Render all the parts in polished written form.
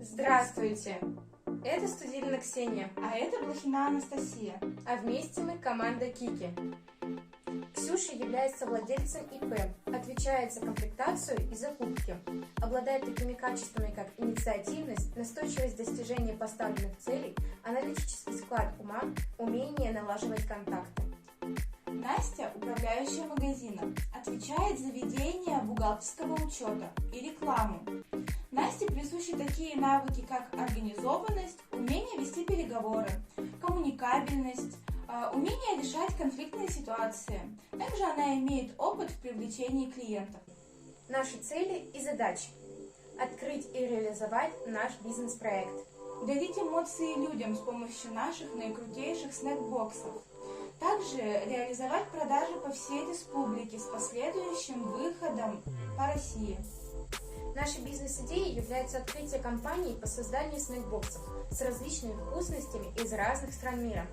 Здравствуйте! Это Студилина Ксения, А это Блохина Анастасия. а вместе мы команда Кики. Ксюша является владельцем ИП, отвечает за комплектацию и закупки, обладает такими качествами, как инициативность, настойчивость достижения поставленных целей, аналитический склад ума, умение налаживать контакты. Настя, управляющая магазином, отвечает за ведение бухгалтерского учета и рекламу. Насте присущи такие навыки, как организованность, умение вести переговоры, коммуникабельность, умение решать конфликтные ситуации. Также она имеет опыт в привлечении клиентов. Наши цели и задачи. Открыть и реализовать наш бизнес-проект. Дарить эмоции людям с помощью наших наикрутейших снэкбоксов. Также реализовать продажи по всей республике с последующим выходом по России. Нашей бизнес-идеей является открытие компаний по созданию снэкбоксов с различными вкусностями из разных стран мира.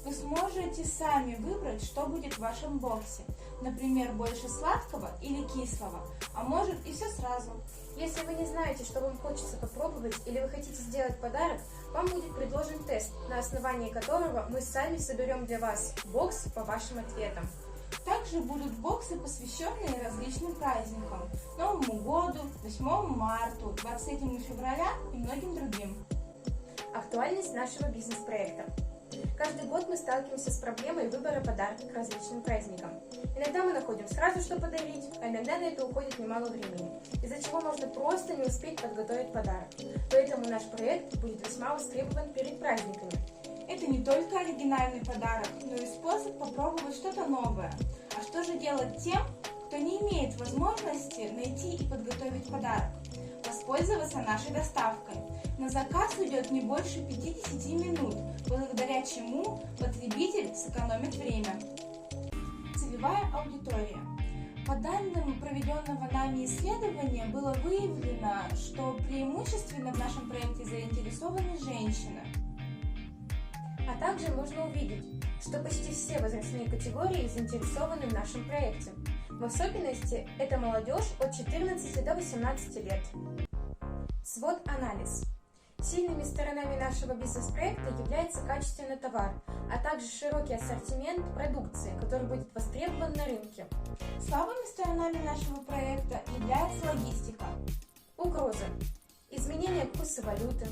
Вы сможете сами выбрать, что будет в вашем боксе. Например, больше сладкого или кислого, а может и все сразу. Если вы не знаете, что вам хочется попробовать, или вы хотите сделать подарок, вам будет предложен тест, на основании которого мы сами соберем для вас бокс по вашим ответам. Также будут боксы, посвященные различным праздникам, Новому году, 8 марта, 23 февраля и многим другим. Актуальность нашего бизнес-проекта. Каждый год мы сталкиваемся с проблемой выбора подарка к различным праздникам. Иногда мы находим сразу, что подарить, а иногда на это уходит немало времени, из-за чего можно просто не успеть подготовить подарок. Поэтому наш проект будет весьма востребован перед праздниками. Это не только оригинальный подарок, но и способ попробовать что-то новое. А что же делать тем, кто не имеет возможности найти и подготовить подарок? Воспользоваться нашей доставкой. На заказ уйдет не больше 50 минут, благодаря чему потребитель сэкономит время. Целевая аудитория. По данным проведенного нами исследования было выявлено, что преимущественно в нашем проекте заинтересованы женщины. А также можно увидеть, что почти все возрастные категории заинтересованы в нашем проекте. В особенности это молодежь от 14 до 18 лет. Свод-анализ. Сильными сторонами нашего бизнес-проекта является качественный товар, а также широкий ассортимент продукции, который будет востребован на рынке. Слабыми сторонами нашего проекта является логистика. Угрозы. Изменение курса валюты,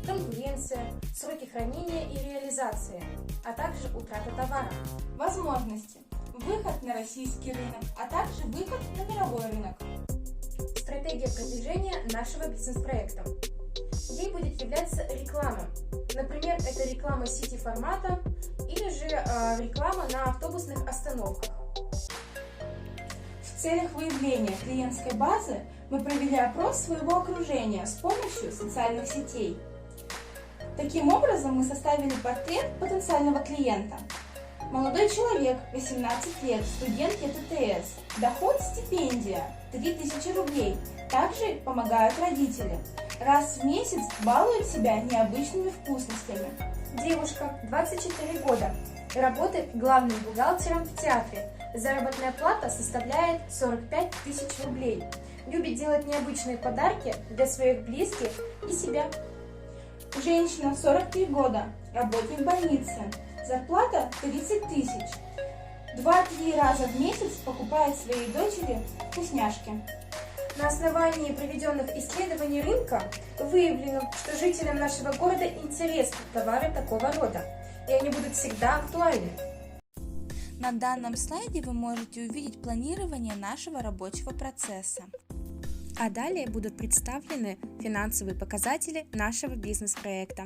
конкуренция, сроки хранения и реализации, а также утрата товара. Возможности. Выход на российский рынок, а также выход на мировой рынок. Стратегия продвижения нашего бизнес-проекта. Ей будет являться реклама. Например, это реклама сити-формата или же реклама на автобусных остановках. В целях выявления клиентской базы мы провели опрос своего окружения с помощью социальных сетей. Таким образом, мы составили портрет потенциального клиента. Молодой человек, 18 лет, студент ЕТТС, доход стипендия 3000 рублей. Также помогают родители. Раз в месяц балует себя необычными вкусностями. Девушка, 24 года, работает главным бухгалтером в театре. Заработная плата составляет 45 тысяч рублей. Любит делать необычные подарки для своих близких и себя. Женщина, 43 года, работает в больнице. Зарплата 30 тысяч. 2-3 раза в месяц покупает своей дочери вкусняшки. На основании проведенных исследований рынка выявлено, что жителям нашего города интересны товары такого рода, и они будут всегда актуальны. На данном слайде вы можете увидеть планирование нашего рабочего процесса. А далее будут представлены финансовые показатели нашего бизнес-проекта.